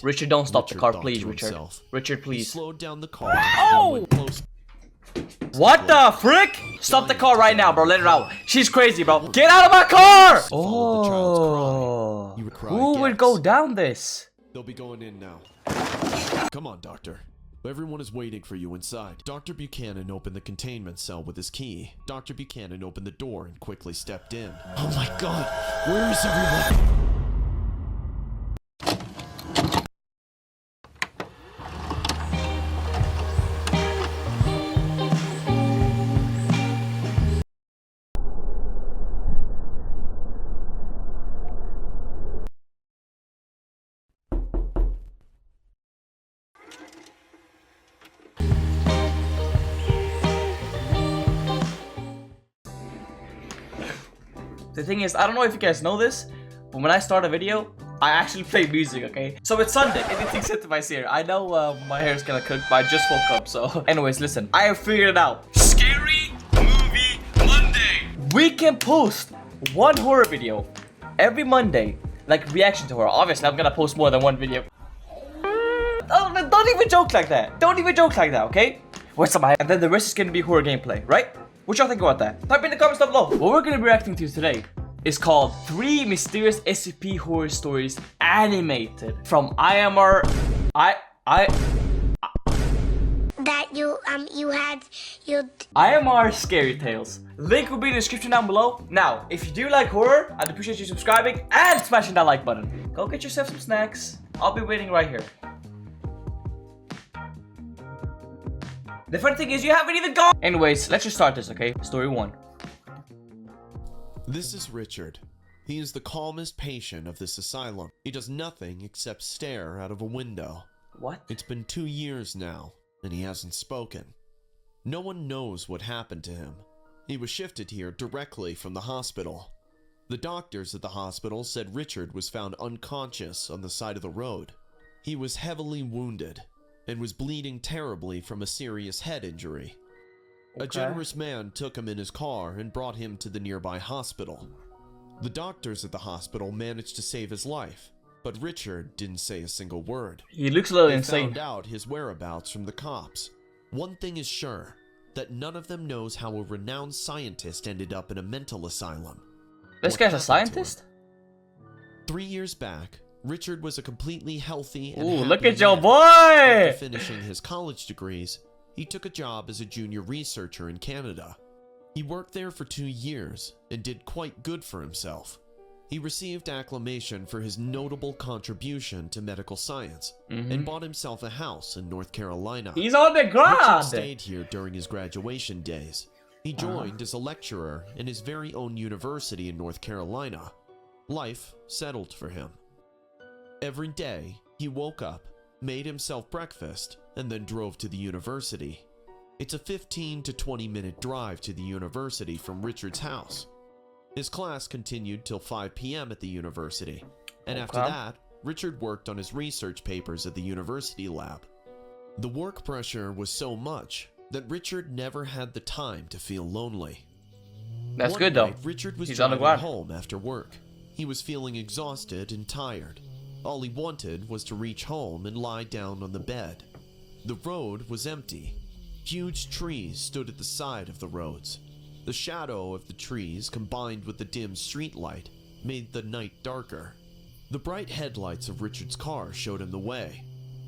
Richard, don't stop the car, please, Richard. Richard, please. He slowed down the car. Oh! What the frick? Stop the car right now, bro. Let her out. She's crazy, bro. Get out of my car! Oh. Who would go down this? They'll be going in now. Come on, doctor. Everyone is waiting for you inside. Dr. Buchanan opened the containment cell with his key. Dr. Buchanan opened the door and quickly stepped in. Oh my god, where is everyone? The thing is, I don't know if you guys know this, but when I start a video, I actually play music, okay? So it's Sunday, anything Xentifyz here. I know my hair is gonna cook, but I just woke up, so... Anyways, listen, I have figured it out. Scary Movie Monday! We can post one horror video every Monday, like reaction to horror. Obviously, I'm gonna post more than one video. Oh, don't even joke like that. Don't even joke like that, okay? What's up, and then the rest is gonna be horror gameplay, right? What y'all think about that? Type in the comments down below. What we're gonna be reacting to today is called 3 Mysterious SCP Horror Stories Animated from IMMA. IMMA Scary Tales. Link will be in the description down below. Now, if you do like horror, I'd appreciate you subscribing and smashing that like button. Go get yourself some snacks. I'll be waiting right here. The funny thing is you haven't even gone. Anyways, let's just start this, okay? Story 1. This is Richard. He is the calmest patient of this asylum. He does nothing except stare out of a window. What? It's been 2 years now, and he hasn't spoken. No one knows what happened to him. He was shifted here directly from the hospital. The doctors at the hospital said Richard was found unconscious on the side of the road. He was heavily wounded and was bleeding terribly from a serious head injury. Okay. A generous man took him in his car and brought him to the nearby hospital. The doctors at the hospital managed to save his life, but Richard didn't say a single word. He looks a little They insane. found out his whereabouts from the cops. One thing is sure, that none of them knows how a renowned scientist ended up in a mental asylum. This What guy's a happened to scientist? him? 3 years back, Richard was a completely healthy and Ooh, happy look at your man. boy! After finishing his college degrees, he took a job as a junior researcher in Canada. He worked there for 2 years and did quite good for himself. He received acclamation for his notable contribution to medical science and bought himself a house in North Carolina. He's on the Richard ground! stayed here during his graduation days. He joined as a lecturer in his very own university in North Carolina. Life settled for him. Every day, he woke up, made himself breakfast, and then drove to the university. It's a 15 to 20 minute drive to the university from Richard's house. His class continued till 5 p.m. at the university, and after that, Richard worked on his research papers at the university lab. The work pressure was so much that Richard never had the time to feel lonely. That's One good though. night, Richard was He's on the driving ground. home after work. He was feeling exhausted and tired. All he wanted was to reach home and lie down on the bed. The road was empty. Huge trees stood at the side of the roads. The shadow of the trees combined with the dim streetlight made the night darker. The bright headlights of Richard's car showed him the way.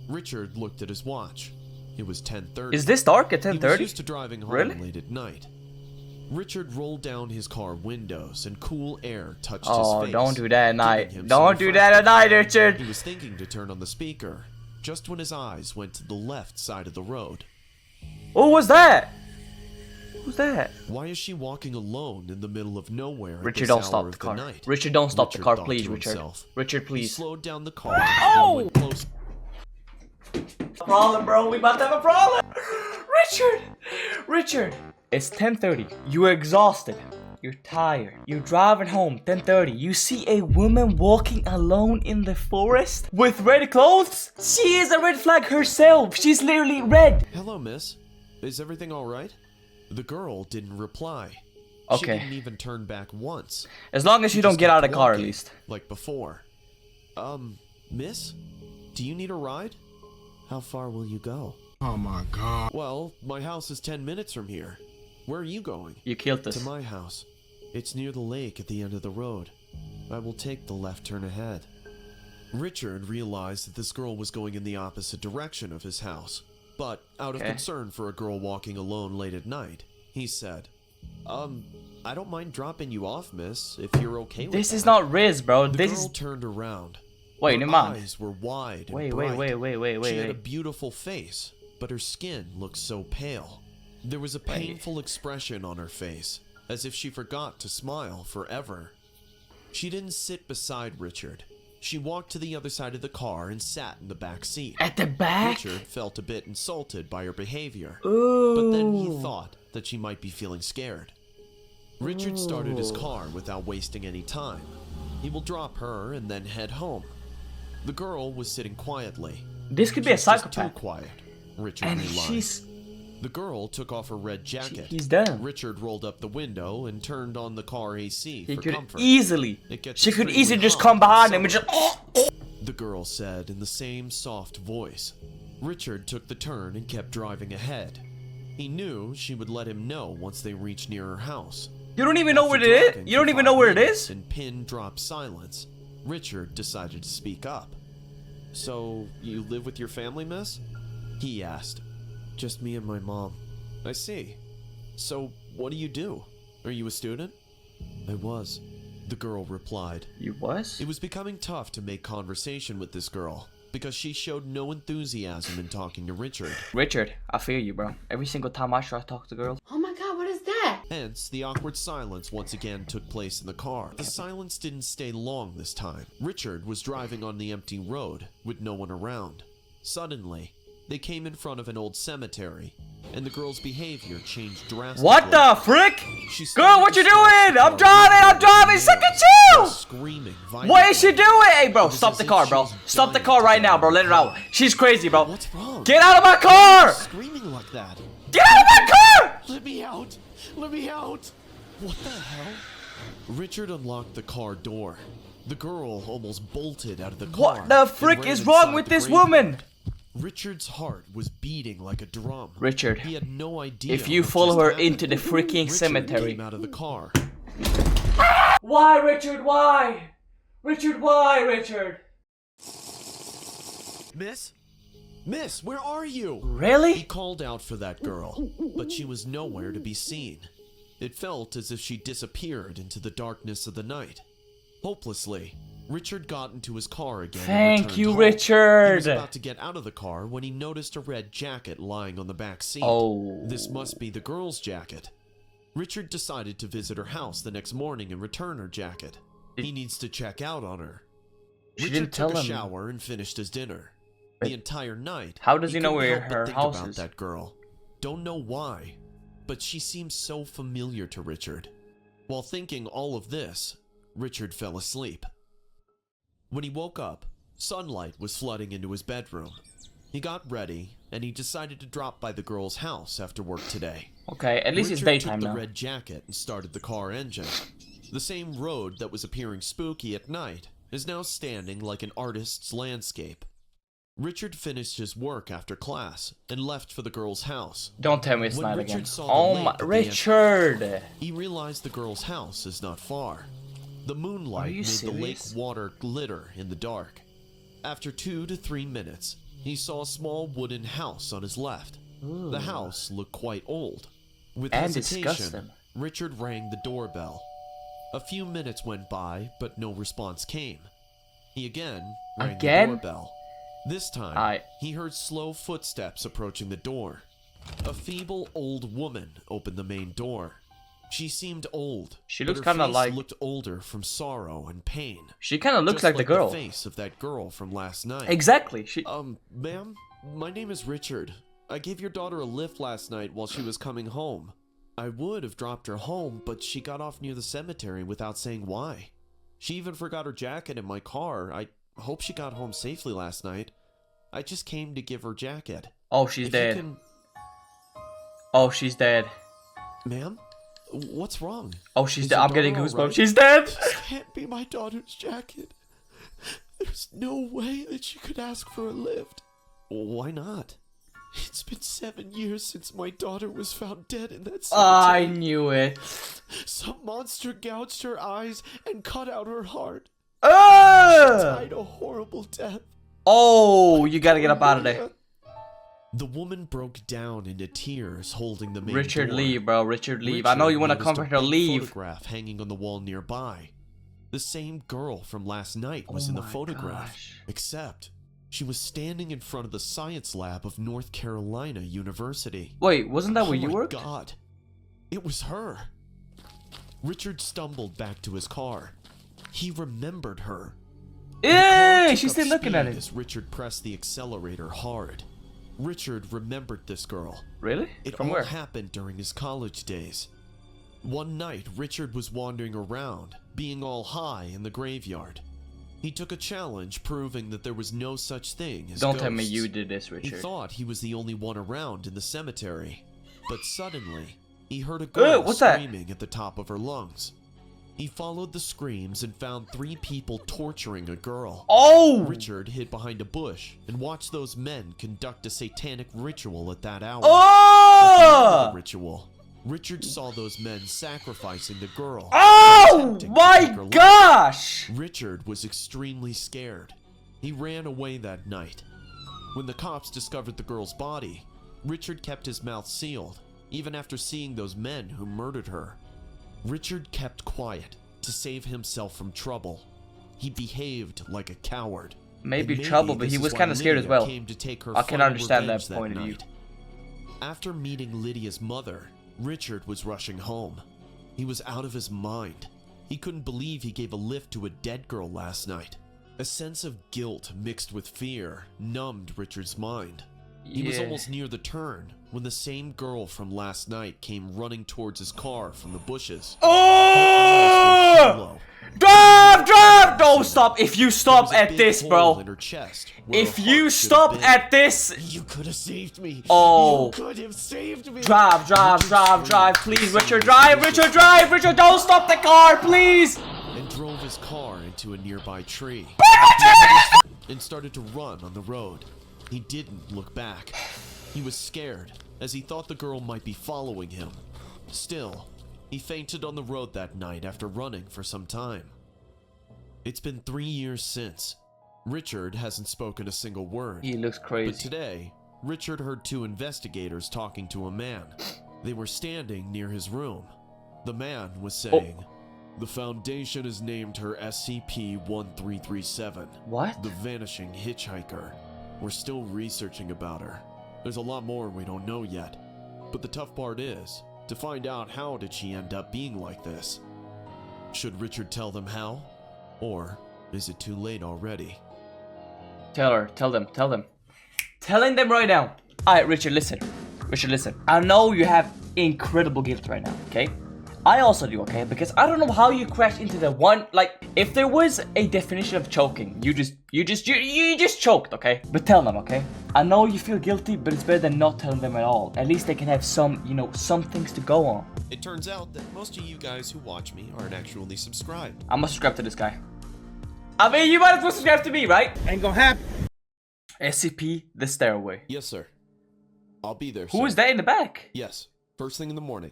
Richard looked at his watch. It was 10:30. Is this dark at 10:30? He was used to driving home Really? late at night. Richard rolled down his car windows and cool air touched Oh, his face. don't do that at night. giving him Don't some do that at night, Richard. He was thinking to turn on the speaker, just when his eyes went to the left side of the road. Who was that? Who's that? Why is she walking alone in the middle of nowhere at Richard, this don't hour stop of the car. night? Richard, don't stop the Richard car, thought please, to Richard. himself. Richard, He please. slowed down the car Oh! and went close. Problem, bro. We about to have a problem. Richard. It's 10:30. You're exhausted. You're tired. You're driving home. 10:30. You see a woman walking alone in the forest with red clothes. She is a red flag herself. She's literally red. Hello, miss. Is everything all right? The girl didn't reply. She Okay. didn't even turn back once. As long as you She don't just get out of kept the car, at walking, least. like before. Miss? Do you need a ride? How far will you go? Oh my god. Well, my house is 10 minutes from here. Where are you going? You killed this. To my house. It's near the lake at the end of the road. I will take the left turn ahead. Richard realized that this girl was going in the opposite direction of his house, but out of concern for a girl walking alone late at night, he said, I don't mind dropping you off, miss, if you're okay with This that. is not Riz, bro. The This girl is... turned around. Wait, her man. eyes were wide and Wait. bright. She had a beautiful face, but her skin looked so pale. There was a painful expression on her face, as if she forgot to smile forever. She didn't sit beside Richard. She walked to the other side of the car and sat in the back seat. At the back? Richard felt a bit insulted by her behavior, Ooh. but then he thought that she might be feeling scared. Richard started his car without wasting any time. He will drop her and then head home. The girl was sitting quietly. This could be a She's just psychopath. too quiet, Richard And realized. she's... The girl took off her red jacket. He's done. Richard rolled up the window and turned on the car AC He for could comfort. easily... It gets She could extremely easily just hot come in behind him and summer, just... the girl said in the same soft voice. Richard took the turn and kept driving ahead. He knew she would let him know once they reached near her house. You don't even know where it is? You don't even know where it is? In pin-drop silence, Richard decided to speak up. So, you live with your family, miss? He asked. Just me and my mom. I see. So, what do you do? Are you a student? I was, the girl replied. You was? It was becoming tough to make conversation with this girl, because she showed no enthusiasm in talking to Richard. Richard, I feel you, bro. Every single time I try to talk to girls. Oh my god, what is that? Hence, the awkward silence once again took place in the car. The silence didn't stay long this time. Richard was driving on the empty road, with no one around. Suddenly, they came in front of an old cemetery, and the girl's behavior changed drastically. What the frick? She Girl, what you started doing? to I'm driving! Second chill! screaming What is she doing? Hey, bro, It was stop as the if car, she bro. was Stop the dying car to right get now, out bro. of Let the her out. car. She's crazy, bro. What's wrong? Get out of my car! Screaming like that. Get out of my car! Let me out! Let me out! What the hell? Richard unlocked the car door. The girl almost bolted out of the car. What the and frick ran is wrong inside with the this graveyard. woman? Richard's heart was beating like a drum. Richard, He had no idea. if you what follow just her happened. into the freaking Richard cemetery. came out of the car. Why, Richard? Why? Richard, why, Richard? Miss? Miss, where are you? He Really? called out for that girl, but she was nowhere to be seen. It felt as if she disappeared into the darkness of the night. Hopelessly, Richard got into his car again. and Thank returned you, home. He was Richard. about to get out of the car when he noticed a red jacket lying on the back seat. Oh. This must be the girl's jacket. Richard decided to visit her house the next morning and return her jacket. He needs to check out on her. She Richard didn't tell took a him. shower and finished his dinner. The entire night, How does he know couldn't where help but her think house about is? that girl. Don't know why, but she seemed so familiar to Richard. While thinking all of this, Richard fell asleep. When he woke up, sunlight was flooding into his bedroom. He got ready, and he decided to drop by the girl's house after work today. Okay, at least it's Richard daytime took now. the red jacket and started the car engine. The same road that was appearing spooky at night is now standing like an artist's landscape. Richard finished his work after class and left for the girl's house. Don't tell me it's When night Richard again. saw the Oh lake my, at the Richard! He realized the girl's house is not far. The moonlight Are you made the lake serious? water glitter in the dark. After 2 to 3 minutes, he saw a small wooden house on his left. The house looked quite old. With And hesitation, disgusting. Richard rang the doorbell. A few minutes went by, but no response came. He again rang Again? the doorbell. This time, he heard slow footsteps approaching the door. A feeble old woman opened the main door. She seemed old. She but looks her kinda face like- looked older from sorrow and pain. She kind of looks Just like the girl. face of that girl from last night. Exactly. She. Ma'am, my name is Richard. I gave your daughter a lift last night while she was coming home. I would have dropped her home, but she got off near the cemetery without saying why. She even forgot her jacket in my car. I hope she got home safely last night. I just came to give her jacket. Oh, she's If you dead. can- Oh, she's dead. Ma'am? What's wrong? Oh, she's Is dead. your I'm getting daughter goosebumps. alright? She's dead. This can't be my daughter's jacket. There There's no way that she could ask for a lift. Why not? It's been 7 years since my daughter was found dead in that cemetery. I knew it. Some monster gouged her eyes and cut out her heart. She Oh! died a horrible death. Oh, you gotta get up out of there. The woman broke down into tears, holding the main Richard, door. leave, bro. Richard, leave. I know you want to noticed comfort her. a big Leave. photograph hanging on the wall nearby. The same girl from last night was Oh in the my photograph, gosh. except she was standing in front of the science lab of North Carolina University. Wait, wasn't that where you worked? Oh my God, it was her. Richard stumbled back to his car. He remembered her. Hey, she's still looking at it. As Richard pressed the accelerator hard. Richard remembered this girl. Really? It From all where? happened during his college days. One night, Richard was wandering around, being all high in the graveyard. He took a challenge proving that there was no such thing as Don't ghosts. tell me you did this, He Richard. thought he was the only one around in the cemetery. But suddenly, he heard a girl what's that? screaming at the top of her lungs. He followed the screams and found 3 people torturing a girl. Oh! Richard hid behind a bush and watched those men conduct a satanic ritual at that hour. At the end of Oh! the ritual, Richard saw those men sacrificing the girl. Oh attempting to take my her life. gosh! Richard was extremely scared. He ran away that night. When the cops discovered the girl's body, Richard kept his mouth sealed, even after seeing those men who murdered her. Richard kept quiet to save himself from trouble. He behaved like a coward. Maybe And trouble, but this he is was why kind of scared as Lydia well. came to take her I can final understand that revenge point of view. night. After meeting Lydia's mother, Richard was rushing home. He was out of his mind. He couldn't believe he gave a lift to a dead girl last night. A sense of guilt mixed with fear numbed Richard's mind. He was Yeah. almost near the turn when the same girl from last night came running towards his car from the bushes. Oh! Drive, drive! Don't stop. If you stop at this, bro. In her chest, where If her you heart should stop have been. at this. You could have saved me. Oh. You could have saved me. Drive, drive, Richard drive, drive. screamed Please, the Richard, same drive, vicious Richard, drive, Richard. Don't stop the car, please. and drove his car into a nearby tree and started to run on the road. He didn't look back. He was scared as he thought the girl might be following him. Still, he fainted on the road that night after running for some time. It's been 3 years since. Richard hasn't spoken a single word. He looks But crazy. today, Richard heard 2 investigators talking to a man. They were standing near his room. The man was saying, "The Foundation has named her SCP-1337, What? the Vanishing Hitchhiker. We're still researching about her. There's a lot more we don't know yet. But the tough part is, to find out how did she end up being like this. Should Richard tell them how? Or is it too late already?" Tell her. Tell them. Tell them. Telling them right now. Alright, Richard, listen. Richard, listen. I know you have incredible guilt right now, okay? I also do, okay? Because I don't know how you crashed into the one, like, if there was a definition of choking, you just choked, okay? But tell them, okay? I know you feel guilty, but it's better than not telling them at all. At least they can have some, you know, some things to go on. It turns out that most of you guys who watch me aren't actually subscribed. I'm gonna subscribe to this guy. I mean, you might as well subscribe to me, right? Ain't gonna happen. SCP, the stairway. Yes, sir. I'll be there, Who is that in the back? Yes, first thing in the morning.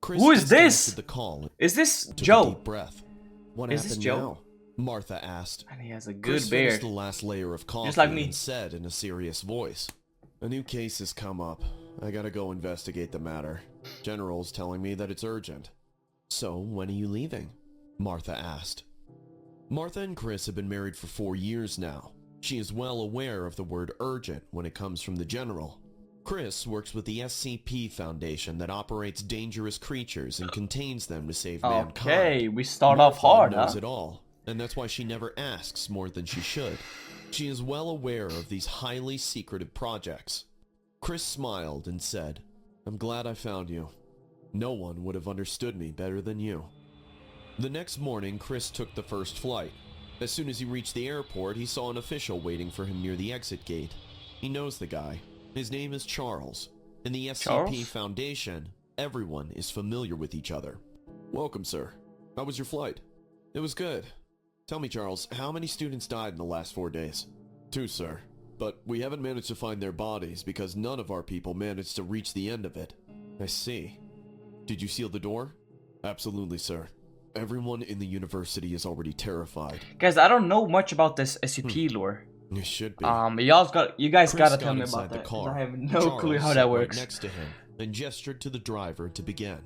Chris Who is this? disconnected the call. Is this Took a Joe? deep breath. What Is this happened Joe? now? Martha asked. And he has a good Chris finished beard. the last layer of coffee Just like me. and said in a serious voice, "A new case has come up. I gotta go investigate the matter. General's telling me that it's urgent." "So, when are you leaving?" Martha asked. Martha and Chris have been married for 4 years now. She is well aware of the word urgent when it comes from the General. Chris works with the SCP Foundation that operates dangerous creatures and contains them to save mankind. Okay, we start Martha off hard, knows huh? it all, and that's why she never asks more than she should. She is well aware of these highly secretive projects. Chris smiled and said, "I'm glad I found you. No one would have understood me better than you." The next morning, Chris took the first flight. As soon as he reached the airport, he saw an official waiting for him near the exit gate. He knows the guy. His name is Charles. In the SCP Charles? Foundation, everyone is familiar with each other. "Welcome, sir. How was your flight?" "It was good. Tell me, Charles, how many students died in the last 4 days? 2, sir. But we haven't managed to find their bodies because none of our people managed to reach the end of it. I see. Did you seal the door? Absolutely, sir. Everyone in the university is already terrified. Guys, I don't know much about this SCP lore. It should be. You guys Chris gotta tell me inside about the that. car. 'Cause I have no Charles clue how sat that right works. next to him and gestured to the driver to begin.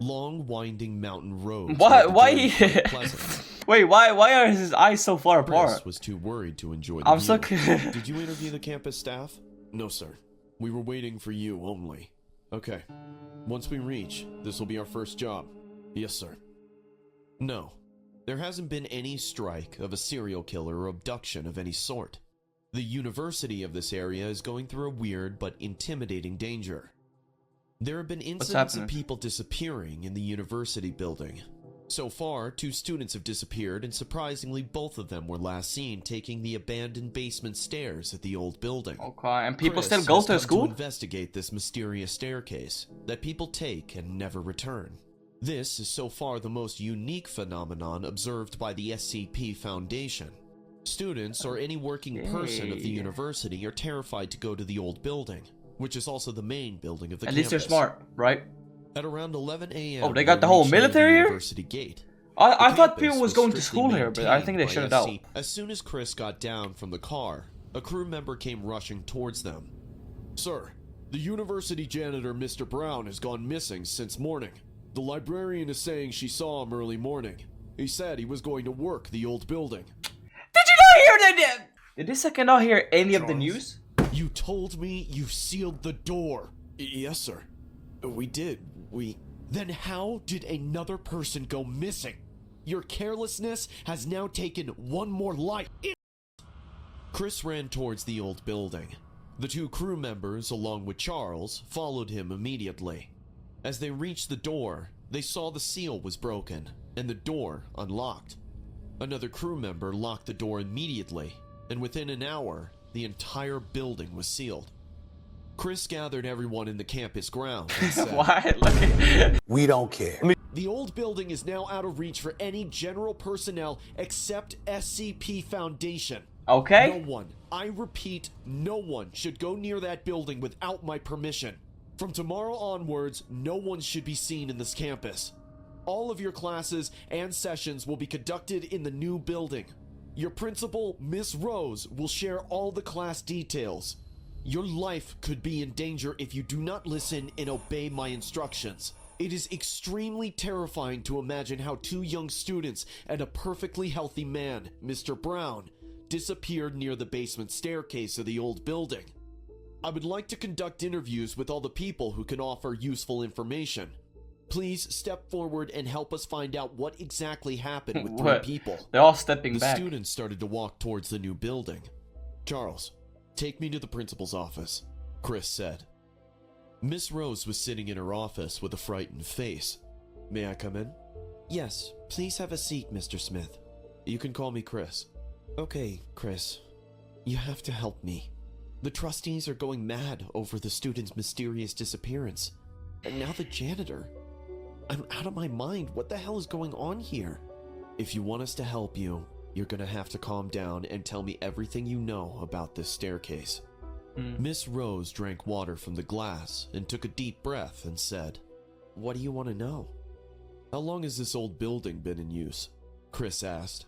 Long, winding mountain roads. Why? Wait, why are his eyes so far apart? Chris was too worried to enjoy the I'm view. so. Did you interview the campus staff? No, sir. We were waiting for you only. Okay. Once we reach, this will be our first job. Yes, sir. No. There hasn't been any strike of a serial killer or abduction of any sort. The university of this area is going through a weird but intimidating danger. There have been incidents of people disappearing in the university building. So far, 2 students have disappeared, and surprisingly, both of them were last seen taking the abandoned basement stairs at the old building. Okay, and people Chris still go has to come school? to investigate this mysterious staircase that people take and never return. This is so far the most unique phenomenon observed by the SCP Foundation. Students or any working person of the university are terrified to go to the old building, which is also the main building of the campus. At least they're smart, right? At around 11 a.m. Oh, they got the whole military here? University gate. I The thought campus people was going to strictly school here, but I think they maintained shut it by out. SC. As soon as Chris got down from the car, a crew member came rushing towards them. Sir, the university janitor, Mr. Brown, has gone missing since morning. The librarian is saying she saw him early morning. He said he was going to work the old building. Did you not hear that? Did this second not hear any of the Charles, news? You told me you sealed the door. Yes, sir. We did. Then how did another person go missing? Your carelessness has now taken one more life. Chris ran towards the old building. The 2 crew members, along with Charles, followed him immediately. As they reached the door, they saw the seal was broken and the door unlocked. Another crew member locked the door immediately, and within an hour, the entire building was sealed. Chris gathered everyone in the campus grounds and said, Why? We don't care. The old building is now out of reach for any general personnel except SCP Foundation. Okay. No one, I repeat, no one should go near that building without my permission. From tomorrow onwards, no one should be seen in this campus. All of your classes and sessions will be conducted in the new building. Your principal, Miss Rose, will share all the class details. Your life could be in danger if you do not listen and obey my instructions. It is extremely terrifying to imagine how 2 young students and a perfectly healthy man, Mr. Brown, disappeared near the basement staircase of the old building. I would like to conduct interviews with all the people who can offer useful information. Please step forward and help us find out what exactly happened with 3 people. They're all stepping The back. students started to walk towards the new building. Charles, take me to the principal's office, Chris said. Miss Rose was sitting in her office with a frightened face. May I come in? Yes, please have a seat, Mr. Smith. You can call me Chris. Okay, Chris. You have to help me. The trustees are going mad over the student's mysterious disappearance. And now the janitor. I'm out of my mind. What the hell is going on here? If you want us to help you, you're gonna have to calm down and tell me everything you know about this staircase. Miss Rose drank water from the glass and took a deep breath and said, What do you want to know? How long has this old building been in use? Chris asked.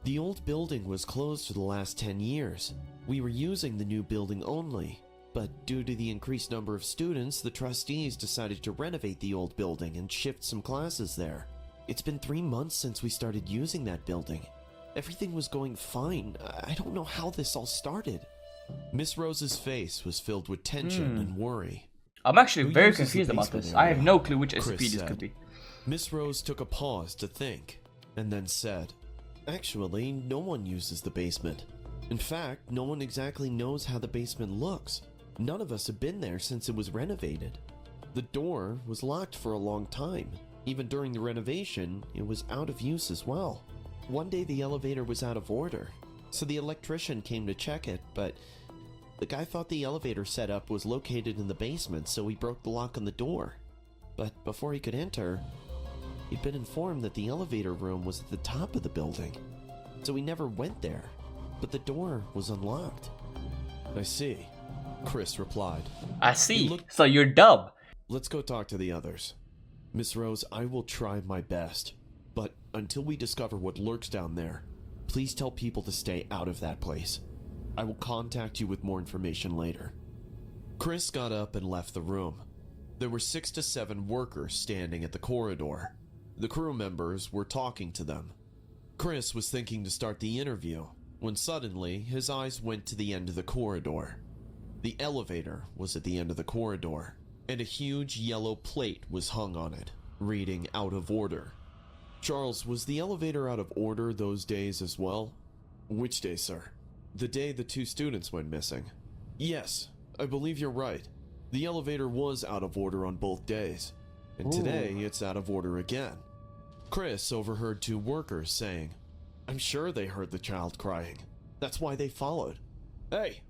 The old building was closed for the last 10 years. We were using the new building only, but due to the increased number of students, the trustees decided to renovate the old building and shift some classes there. It's been 3 months since we started using that building. Everything was going fine. I don't know how this all started. Miss Rose's face was filled with tension and worry. I'm actually Who very uses the confused about basement this. area? I have no clue which Chris SCP this said. could be. Miss Rose took a pause to think, and then said, Actually, no one uses the basement. In fact, no one exactly knows how the basement looks. None of us have been there since it was renovated. The door was locked for a long time. Even during the renovation, it was out of use as well. One day the elevator was out of order, so the electrician came to check it, but the guy thought the elevator setup was located in the basement, so he broke the lock on the door. But before he could enter, he'd been informed that the elevator room was at the top of the building. so he never went there. But the door was unlocked. I see, Chris replied. I see. So you're dumb. Let's go talk to the others. Miss Rose, I will try my best. But until we discover what lurks down there, please tell people to stay out of that place. I will contact you with more information later. Chris got up and left the room. There were 6 to 7 workers standing at the corridor. The crew members were talking to them. Chris was thinking to start the interview when suddenly his eyes went to the end of the corridor. The elevator was at the end of the corridor, and a huge yellow plate was hung on it, reading "out of order." Charles, was the elevator out of order those days as well? Which day, sir? The day the 2 students went missing. Yes, I believe you're right. The elevator was out of order on both days, and today it's out of order again. Chris overheard 2 workers saying, I'm sure they heard the child crying. That's why they followed. Hey,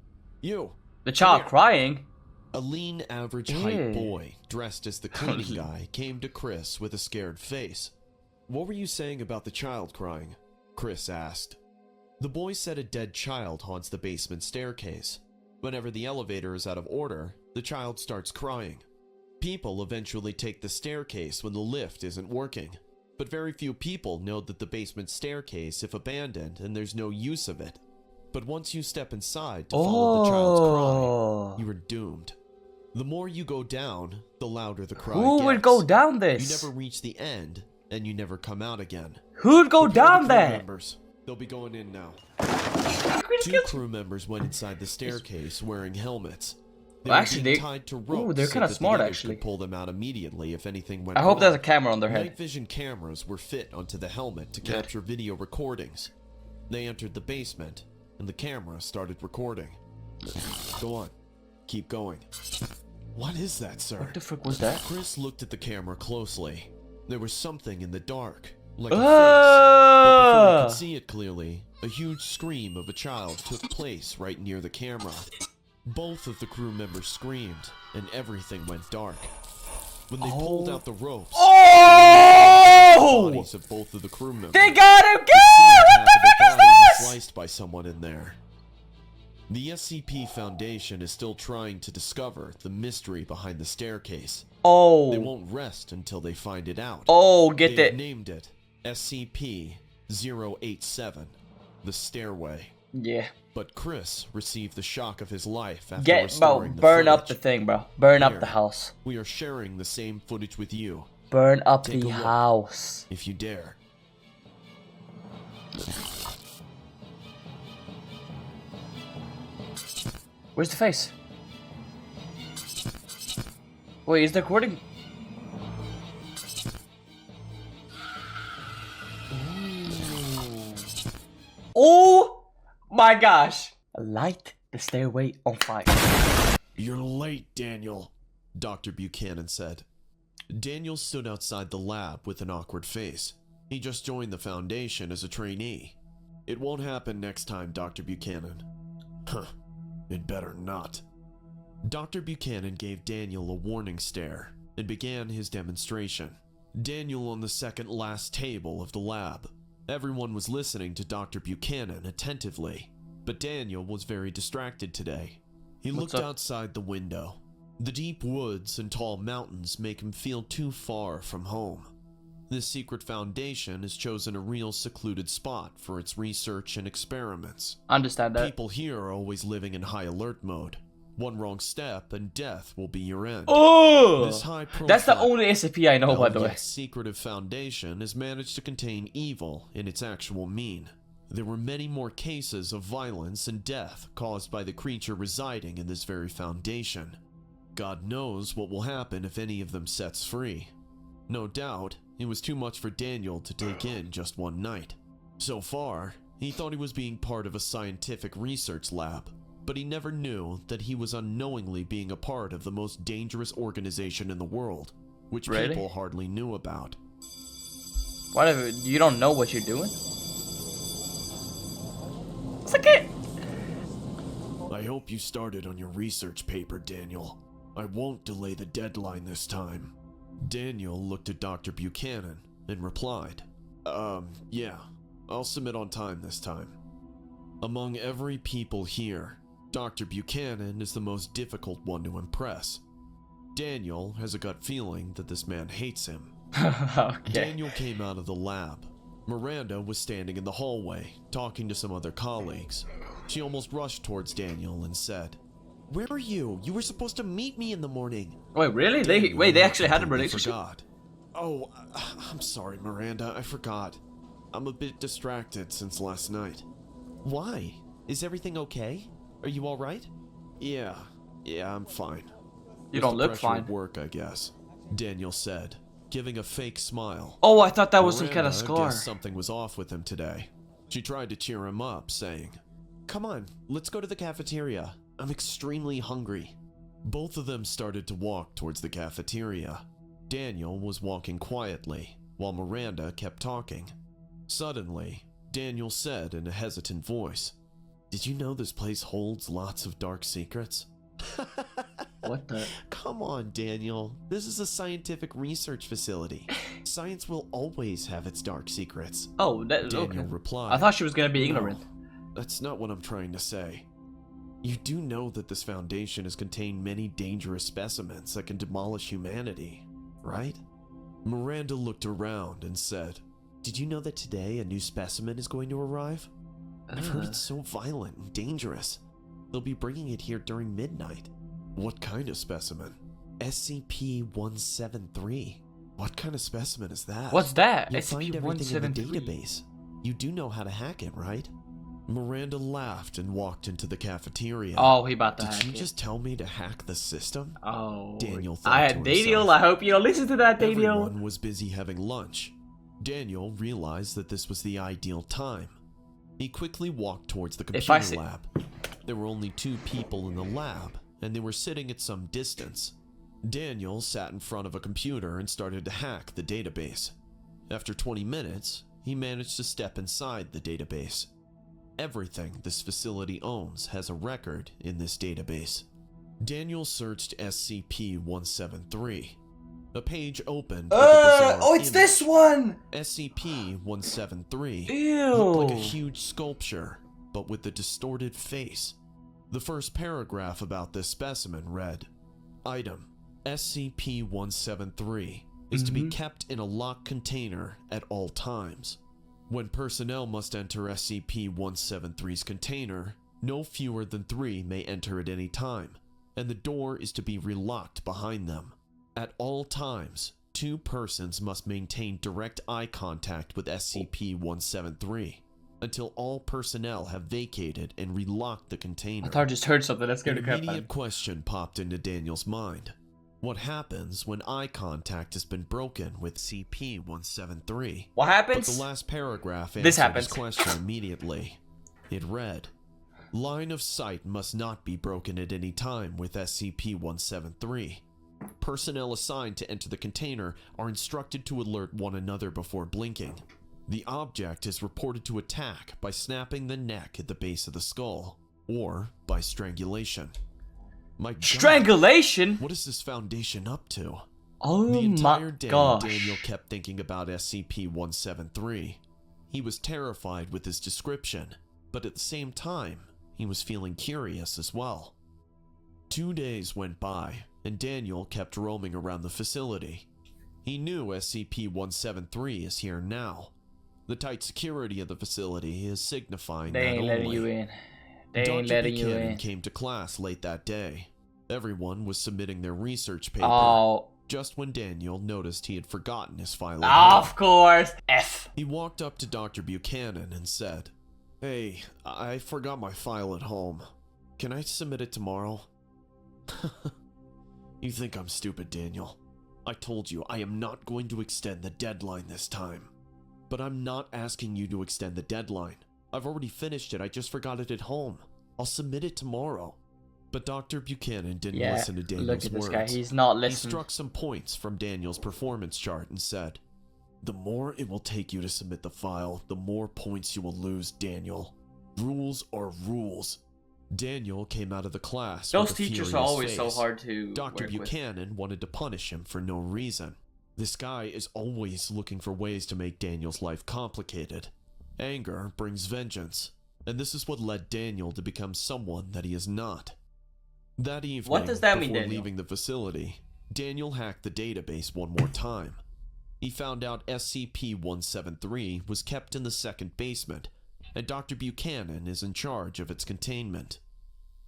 you! The child crying? A lean, average-height boy, dressed as the cleaning guy, came to Chris with a scared face. What were you saying about the child crying? Chris asked. The boy said a dead child haunts the basement staircase. Whenever the elevator is out of order, the child starts crying. People eventually take the staircase when the lift isn't working, but very few people know that the basement staircase is abandoned and there's no use of it. But once you step inside to follow the child's cry, you are doomed. The more you go down, the louder the cry gets. Who would go down this? You never reach the end, and you never come out again. Who'd go down there? Members. They'll be going in now. 2 crew members went inside the staircase wearing helmets. They were being tied to ropes. They're kind of smart, actually. Could pull them out immediately if anything went I hope wrong. there's a camera on their head. Night vision cameras were fit onto the helmet to capture video recordings. They entered the basement, and the camera started recording. Go on. Keep going. What is that, sir? What the frick was that? Chris looked at the camera closely. There was something in the dark, like a face. But before he could see it clearly, a huge scream of a child took place right near the camera. Both of the crew members screamed, and everything went dark. When they pulled out the ropes, the bodies of both of the crew members. They got him! What the frick is this? Sliced by someone in there. The SCP Foundation is still trying to discover the mystery behind the staircase. They won't rest until they find it out. Get They've it. named it SCP-087, the stairway. Yeah. But Chris received the shock of his life after restoring the burn footage. up the thing, bro. Burn up the house. We are sharing the same footage with you. Burn up Take the a look, house. if you dare. Where's the face? Wait, is the recording? Oh my gosh! Light the stairway on fire. You're late, Daniel, Dr. Buchanan said. Daniel stood outside the lab with an awkward face. He just joined the Foundation as a trainee. It won't happen next time, Dr. Buchanan. Huh. It better not. Dr. Buchanan gave Daniel a warning stare and began his demonstration. Daniel on the second last table of the lab. Everyone was listening to Dr. Buchanan attentively, but Daniel was very distracted today. He looked outside the window. The deep woods and tall mountains make him feel too far from home. This secret foundation has chosen a real secluded spot for its research and experiments. Understand that. People here are always living in high alert mode. One wrong step and death will be your end. Oh! This high-profile, that's the only SCP I know, by the way. Secretive foundation has managed to contain evil in its actual mean. There were many more cases of violence and death caused by the creature residing in this very foundation. God knows what will happen if any of them sets free. No doubt, it was too much for Daniel to take in just one night. So far, he thought he was being part of a scientific research lab, but he never knew that he was unknowingly being a part of the most dangerous organization in the world, which people hardly knew about. Whatever, you don't know what you're doing? It's okay. I hope you started on your research paper, Daniel. I won't delay the deadline this time. Daniel looked at Dr. Buchanan and replied, yeah, I'll submit on time this time. Among every people here, Dr. Buchanan is the most difficult one to impress. Daniel has a gut feeling that this man hates him. Okay. Daniel came out of the lab. Miranda was standing in the hallway, talking to some other colleagues. She almost rushed towards Daniel and said, "Where are you? You were supposed to meet me in the morning." Wait, really? They actually had a relationship? Forgot. Oh, I'm sorry, Miranda. I forgot. I'm a bit distracted since last night. Why? Is everything okay? Are you all right? Yeah, I'm fine. You don't look fine. Work, I guess, Daniel said, giving a fake smile. Oh, I thought that was some kind of Miranda scar. guessed something was off with him today. She tried to cheer him up, saying, "Come on, let's go to the cafeteria. I'm extremely hungry." Both of them started to walk towards the cafeteria. Daniel was walking quietly, while Miranda kept talking. Suddenly, Daniel said in a hesitant voice, "Did you know this place holds lots of dark secrets?" What the? Come on, Daniel. This is a scientific research facility. Science will always have its dark secrets. Oh, Daniel okay. replied. I thought she was gonna be ignorant. No, that's not what I'm trying to say. You do know that this foundation has contained many dangerous specimens that can demolish humanity, right? Miranda looked around and said, "Did you know that today a new specimen is going to arrive? I've heard it's so violent and dangerous. They'll be bringing it here during midnight." "What kind of specimen?" "SCP-173. What kind of specimen is that?" What's that? You'll find everything in the SCP-173. database. You do know how to hack it, right? Miranda laughed and walked into the cafeteria. Oh, he about to hack Did you it. just tell me to hack the system? Oh, Daniel thought to Daniel, himself. I hope you don't listen to that, Daniel. Everyone was busy having lunch. Daniel realized that this was the ideal time. He quickly walked towards the computer lab. There were only 2 people in the lab, and they were sitting at some distance. Daniel sat in front of a computer and started to hack the database. After 20 minutes, he managed to step inside the database. Everything this facility owns has a record in this database. Daniel searched SCP-173. A page opened with a bizarre Oh, it's image. this one! SCP-173 Ew. looked like a huge sculpture, but with a distorted face. The first paragraph about this specimen read, "Item, SCP-173 is to be kept in a locked container at all times. When personnel must enter SCP-173's container, no fewer than 3 may enter at any time, and the door is to be relocked behind them. At all times, 2 persons must maintain direct eye contact with SCP-173 until all personnel have vacated and relocked the container." I thought I just heard something. That's An gonna crap. immediate question popped into Daniel's mind. What happens when eye contact has been broken with SCP-173? What But happens? the last paragraph This answered happens. his question immediately. It read, "Line of sight must not be broken at any time with SCP-173. Personnel assigned to enter the container are instructed to alert one another before blinking. The object is reported to attack by snapping the neck at the base of the skull, or by strangulation." My God, Strangulation? what is this foundation up to? Oh The entire my day, gosh. Daniel kept thinking about SCP-173. He was terrified with his description, but at the same time, he was feeling curious as well. 2 days went by, and Daniel kept roaming around the facility. He knew SCP-173 is here now. The tight security of the facility is signifying They that ain't only. letting you in. They ain't Dr. letting you Buchanan in. came to class late that day. Everyone was submitting their research paper. Oh, Just when Daniel noticed he had forgotten his file at home. of course. F. He walked up to Dr. Buchanan and said, "Hey, I forgot my file at home. Can I submit it tomorrow?" "You think I'm stupid, Daniel. I told you I am not going to extend the deadline this time. But I'm not asking you to extend the deadline. I've already finished it. I just forgot it at home. I'll submit it tomorrow." But Dr. Buchanan didn't Yeah, listen to Daniel's look at this words. guy. He's not He listening. struck some points from Daniel's performance chart and said, "The more it will take you to submit the file, the more points you will lose, Daniel. Rules are rules." Daniel came out of the class Those with a teachers are furious always so face. hard to Dr. work with. Buchanan wanted to punish him for no reason. This guy is always looking for ways to make Daniel's life complicated. Anger brings vengeance, and this is what led Daniel to become someone that he is not. That evening, What does that mean, before Daniel? leaving the facility, Daniel hacked the database one more time. He found out SCP-173 was kept in the second basement, and Dr. Buchanan is in charge of its containment.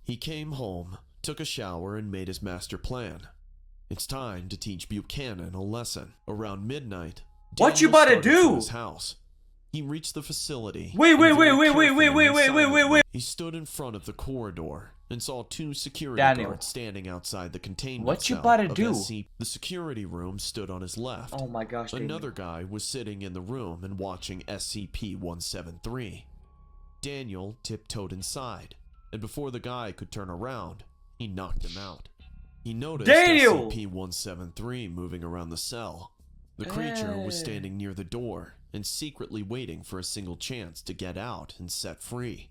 He came home, took a shower, and made his master plan. It's time to teach Buchanan a lesson. Around midnight, What you Daniel about to started for do? his house. He reached the facility. Wait. and very carefully He stood in front of the corridor and saw two security Daniel. guards standing outside the containment What you cell about to of do? The security room stood on his left. Oh my gosh, Daniel. Another guy was sitting in the room and watching SCP-173. Daniel tiptoed inside, and before the guy could turn around, he knocked him out. He noticed Daniel! SCP-173 moving around the cell. The creature was standing near the door and secretly waiting for a single chance to get out and set free.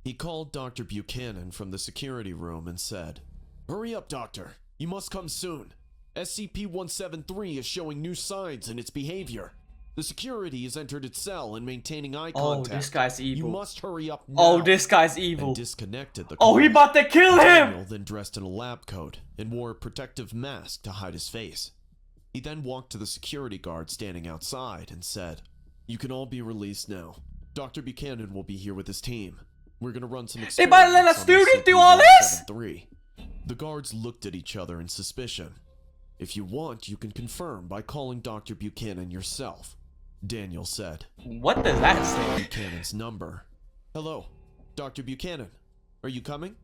He called Dr. Buchanan from the security room and said, "Hurry up, Doctor. You must come soon. SCP-173 is showing new signs in its behavior. The security has entered its cell and maintaining eye contact. Oh, this guy's evil. You must hurry up now." Oh, this guy's evil. And disconnected the Oh, he call. about to kill Daniel him! then dressed in a lab coat and wore a protective mask to hide his face. He then walked to the security guard standing outside and said, "You can all be released now. Dr. Buchanan will be here with his team. We're gonna run some They about to let a experiments on student do all this? SCP-173." The guards looked at each other in suspicion. "If you want, you can confirm by calling Dr. Buchanan yourself," Daniel said. What does that say? Buchanan's number. "Hello, Dr. Buchanan. Are you coming?"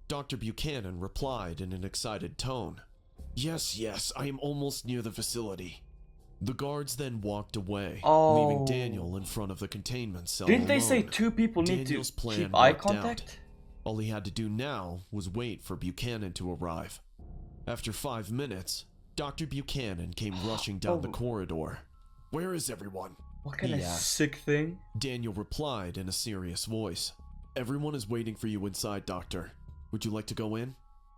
Dr. Buchanan replied in an excited tone. Yes, I am almost near the facility." The guards then walked away, leaving Daniel in front of the containment cell Didn't they say alone. two people need Daniel's to plan keep eye worked out. contact? All he had to do now was wait for Buchanan to arrive. After 5 minutes, Dr. Buchanan came rushing down the corridor. "Where is everyone?" What kind he of asked. sick thing? Daniel replied in a serious voice. "Everyone is waiting for you inside, Doctor. Would you like to go in?"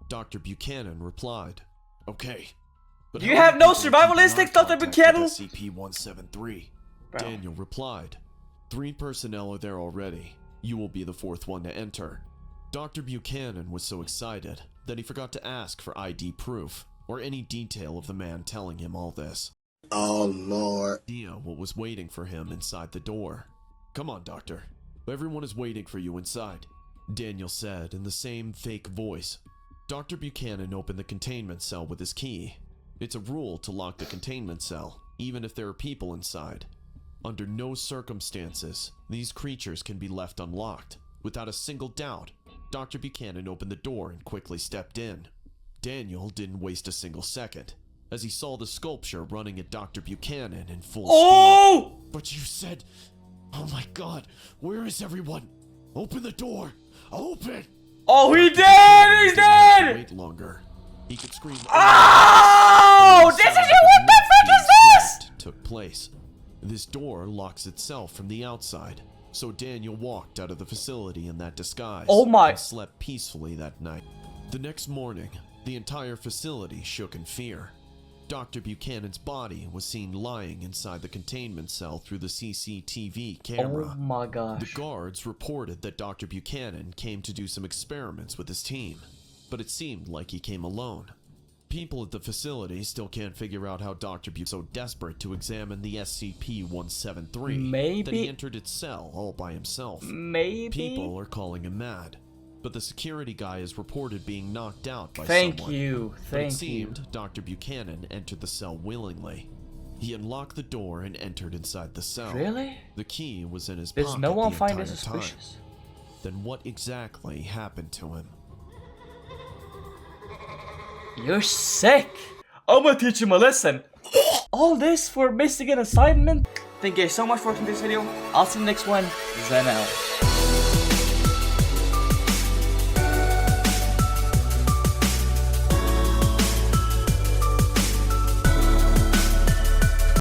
Dr. Buchanan replied, "Okay. But You how have many no people survival keep in instincts, eye Dr. contact with Buchanan?" SCP-173. Bro. Daniel replied, 3 personnel are there already. You will be the 4th one to enter." Dr. Buchanan was so excited that he forgot to ask for ID proof or any detail of the man telling him all this. Oh, Lord. Idea what was waiting for him inside the door. "Come on, Doctor. Everyone is waiting for you inside," Daniel said in the same fake voice. Dr. Buchanan opened the containment cell with his key. It's a rule to lock the containment cell, even if there are people inside. Under no circumstances, these creatures can be left unlocked. Without a single doubt, Dr. Buchanan opened the door and quickly stepped in. Daniel didn't waste a single second, as he saw the sculpture running at Dr. Buchanan in full speed. "But you said... Oh my god, where is everyone? Open the door! Open!" Oh, he dead! He's dead! Wait longer. He could scream. Oh! This is it! What the frick is this? Took place. This door locks itself from the outside, so Daniel walked out of the facility in that disguise. Oh my- And slept peacefully that night. The next morning, the entire facility shook in fear. Dr. Buchanan's body was seen lying inside the containment cell through the CCTV camera. Oh my The gosh. guards reported that Dr. Buchanan came to do some experiments with his team, but it seemed like he came alone. People at the facility still can't figure out how Dr. Buchanan was so desperate to examine the SCP-173 that he entered its cell all by himself. Maybe? People are calling him mad, but the security guy is reported being knocked out by Thank someone. you. But it Thank you. seemed Dr. Buchanan entered the cell willingly. He unlocked the door and entered inside the cell. Really? The key was in his Does pocket no one the find entire this time. suspicious? Then what exactly happened to him? You're sick. I'm gonna teach him a lesson. All this for missing an assignment? Thank you so much for watching this video. I'll see you in the next one. Zen out.